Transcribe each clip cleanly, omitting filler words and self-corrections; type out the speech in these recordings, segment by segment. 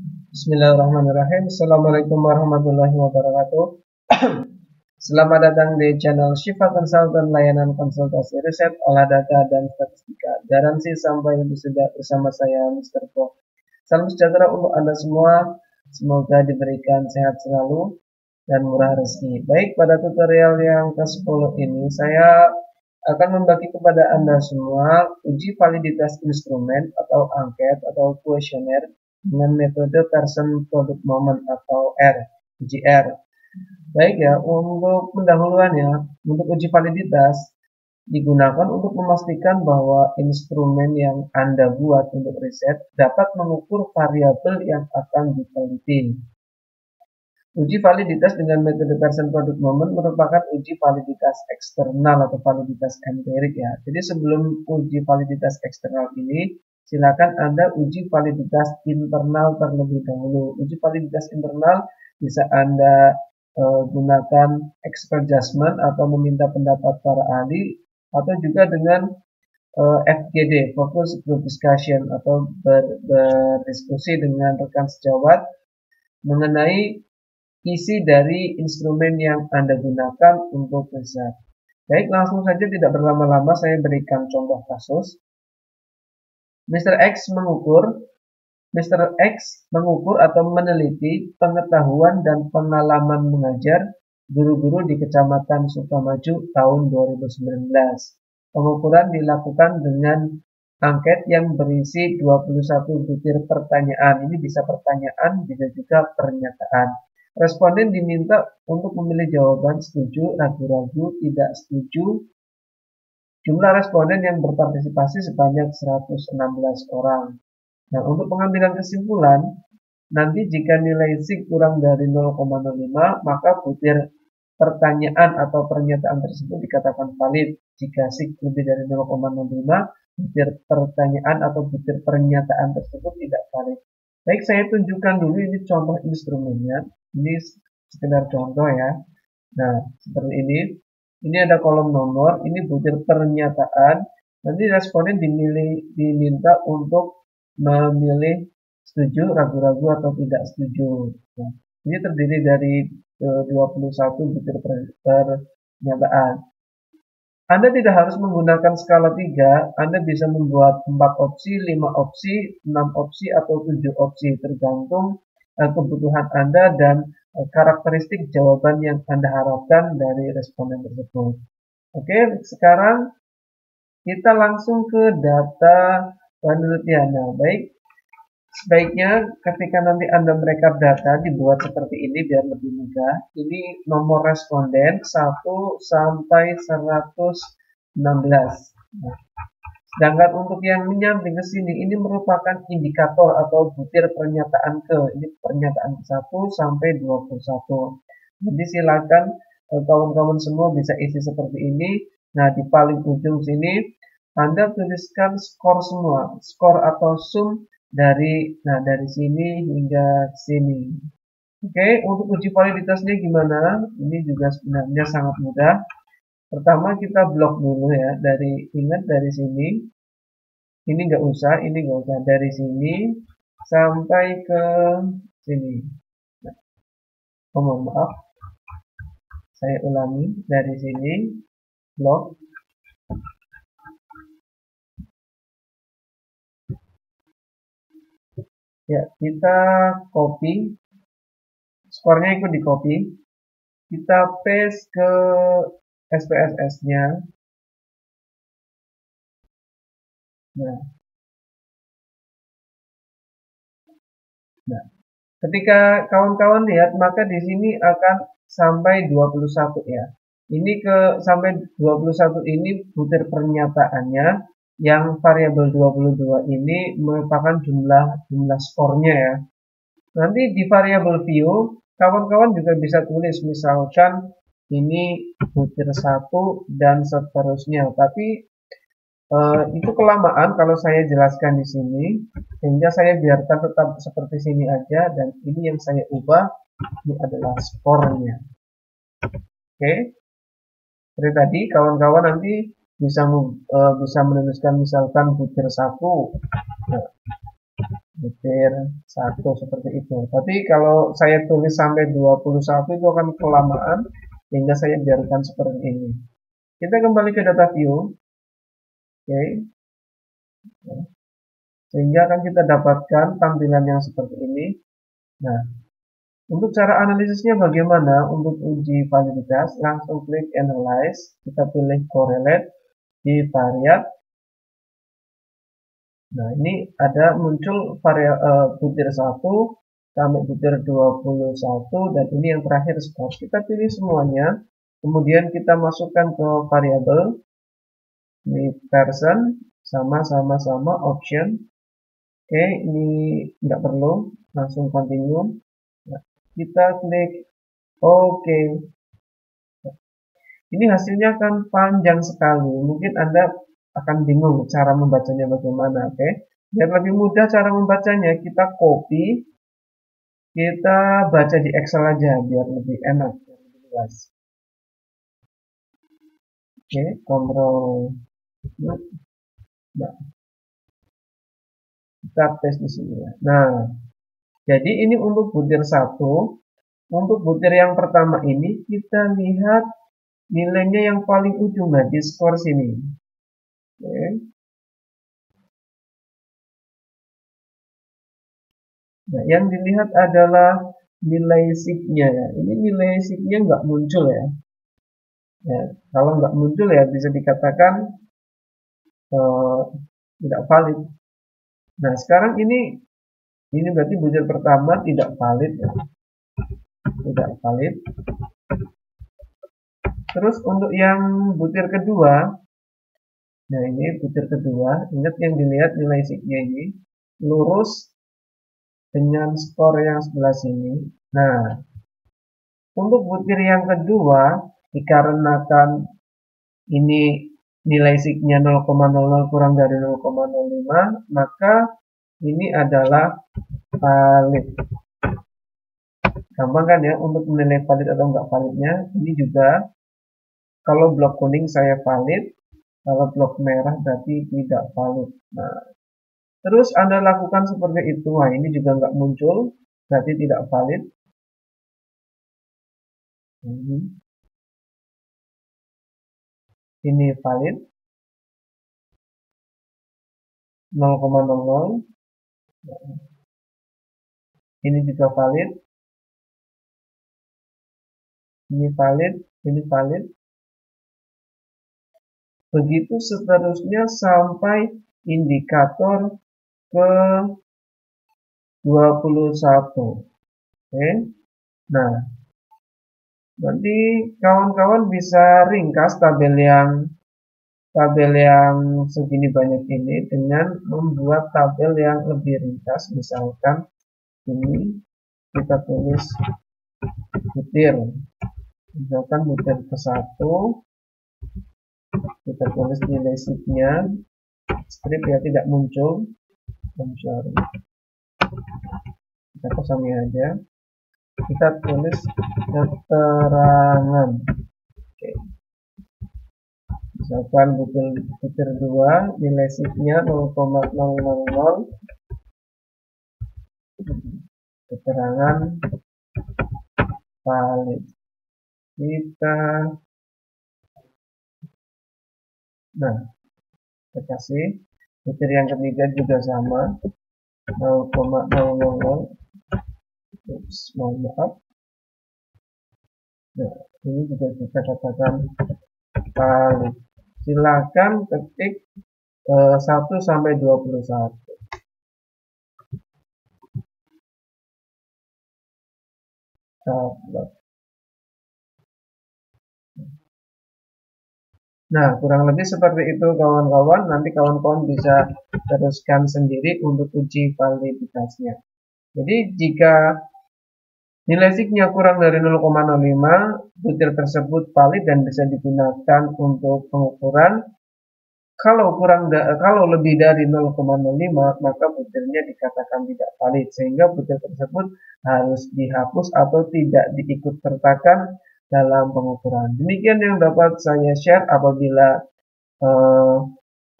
Bismillahirrahmanirrahim. Assalamualaikum warahmatullahi wabarakatuh. Selamat datang di channel Syifa Consultant, layanan konsultasi riset, olah data, dan statistika. Garansi sampai wisuda bersama saya, Mr. Pro. Salam sejahtera untuk Anda semua. Semoga diberikan sehat selalu dan murah rezeki. Baik, pada tutorial yang ke-10 ini saya akan membagi kepada Anda semua uji validitas instrumen atau angket atau kuesioner dengan metode Person Product Moment atau R, uji R. Baik ya, untuk pendahuluannya, untuk uji validitas digunakan untuk memastikan bahwa instrumen yang Anda buat untuk riset dapat mengukur variabel yang akan diteliti. Uji validitas dengan metode Person Product Moment merupakan uji validitas eksternal atau validitas empirik ya. Jadi sebelum uji validitas eksternal ini, silakan Anda uji validitas internal terlebih dahulu. Uji validitas internal bisa Anda gunakan expert judgment atau meminta pendapat para ahli, atau juga dengan FGD, Focus Group Discussion, atau berdiskusi dengan rekan sejawat mengenai isi dari instrumen yang Anda gunakan untuk riset. Baik, langsung saja tidak berlama-lama saya berikan contoh kasus. Mr. X mengukur atau meneliti pengetahuan dan pengalaman mengajar guru-guru di Kecamatan Sukamaju tahun 2019. Pengukuran dilakukan dengan angket yang berisi 21 butir pertanyaan. Ini bisa pertanyaan, bisa juga pernyataan. Responden diminta untuk memilih jawaban setuju, ragu-ragu, tidak setuju. Jumlah responden yang berpartisipasi sebanyak 116 orang. Nah, untuk pengambilan kesimpulan, nanti jika nilai SIG kurang dari 0,05, maka butir pertanyaan atau pernyataan tersebut dikatakan valid. Jika SIG lebih dari 0,05, butir pertanyaan atau butir pernyataan tersebut tidak valid. Baik, saya tunjukkan dulu ini contoh instrumennya. Ini sekedar contoh ya. Nah, seperti ini. Ini ada kolom nomor, ini butir pernyataan. Nanti responden diminta untuk memilih setuju, ragu-ragu, atau tidak setuju. Nah, ini terdiri dari 21 butir pernyataan. Anda tidak harus menggunakan skala 3, Anda bisa membuat 4 opsi, 5 opsi, 6 opsi, atau 7 opsi, tergantung kebutuhan Anda dan karakteristik jawaban yang Anda harapkan dari responden tersebut. Oke, sekarang kita langsung ke data penelitian. Nah, baik, sebaiknya ketika nanti Anda merekap data dibuat seperti ini biar lebih mudah. Ini nomor responden 1 sampai 116. Nah, sedangkan untuk yang menyamping ke sini ini merupakan indikator atau butir pernyataan ini pernyataan ke 1 sampai 21. Jadi silakan kawan-kawan semua bisa isi seperti ini. Nah, di paling ujung sini Anda tuliskan skor semua, skor atau sum dari sini hingga sini. Oke, untuk uji validitasnya gimana? Ini juga sebenarnya sangat mudah. Pertama kita blok dulu ya, ingat dari sini. Ini nggak usah, dari sini sampai ke sini. Nah, mohon maaf, saya ulangi dari sini blok. Ya, kita copy, skornya ikut di copy, kita paste ke SPSS-nya. Nah, ketika kawan-kawan lihat, maka di sini akan sampai 21 ya. Ini sampai 21 ini butir pernyataannya, yang variabel 22 ini merupakan jumlah skornya ya. Nanti di variabel view, kawan-kawan juga bisa tulis misalkan ini butir 1 dan seterusnya. Tapi itu kelamaan kalau saya jelaskan di sini, sehingga saya biarkan tetap seperti sini aja, dan ini yang saya ubah, ini adalah skornya. Oke, seperti tadi kawan-kawan nanti bisa menuliskan misalkan butir 1. Nah, butir 1 seperti itu. Tapi kalau saya tulis sampai 21 itu akan kelamaan, sehingga saya biarkan seperti ini. Kita kembali ke data view, oke, sehingga akan kita dapatkan tampilan yang seperti ini. Nah, untuk cara analisisnya bagaimana? Untuk uji validitas, langsung klik Analyze, kita pilih Correlate di Variat. Nah, ini ada muncul butir 1 sampai butir 21, dan ini yang terakhir skor. Kita pilih semuanya, kemudian kita masukkan ke variabel, ini person, sama option. Oke, ini nggak perlu, langsung continue. Nah, kita klik OK. Ini hasilnya akan panjang sekali. Mungkin Anda akan bingung cara membacanya bagaimana. Oke, biar lebih mudah cara membacanya, kita copy, kita baca di Excel aja biar lebih enak, biar lebih luas. Oke, Ctrl. Nah, kita paste di sini ya. Nah, jadi ini untuk butir 1. Untuk butir yang pertama ini kita lihat nilainya yang paling ujung, nah di skor sini. Oke. Nah, yang dilihat adalah nilai SIG-nya ya. Ini nilai SIG-nya nggak muncul ya. Ya, kalau nggak muncul ya bisa dikatakan tidak valid. Nah, sekarang ini berarti butir pertama tidak valid ya. Tidak valid. Terus untuk yang butir kedua, nah ini butir kedua, ingat yang dilihat nilai SIG-nya ini lurus dengan skor yang sebelah sini. Nah, untuk butir yang kedua, dikarenakan ini nilai SIG-nya 0,00 kurang dari 0,05, maka ini adalah valid. Gampang kan ya untuk menilai valid atau enggak validnya. Ini juga kalau blok kuning saya valid, kalau blok merah berarti tidak valid. Nah, terus Anda lakukan seperti itu. Nah, ini juga enggak muncul, berarti tidak valid. Ini valid 0,00. Ini juga valid. Ini valid, ini valid. Begitu seterusnya sampai indikator ke 21. Oke. Nah, nanti kawan-kawan bisa ringkas tabel yang segini banyak ini dengan membuat tabel yang lebih ringkas. Misalkan ini kita tulis butir, misalkan butir ke 1, kita tulis nilai SIG-nya, strip ya tidak muncul, kita kosongi aja, kita tulis keterangan. Oke. Misalkan butir 2, nilai SIG-nya 0,000, keterangan valid. Nah, kita kasih butir yang ketiga juga sama 0,000. Mohon maaf. Nah, ini juga kita katakan valid. Silakan ketik 1 sampai 21. Nah, kurang lebih seperti itu kawan-kawan. Nanti kawan-kawan bisa teruskan sendiri untuk uji validitasnya. Jadi jika nilai SIG-nya kurang dari 0,05, butir tersebut valid dan bisa digunakan untuk pengukuran. Kalau lebih dari 0,05, maka butirnya dikatakan tidak valid, sehingga butir tersebut harus dihapus atau tidak diikutsertakan dalam pengukuran. Demikian yang dapat saya share. Apabila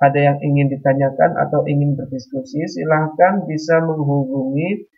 ada yang ingin ditanyakan atau ingin berdiskusi, silahkan bisa menghubungi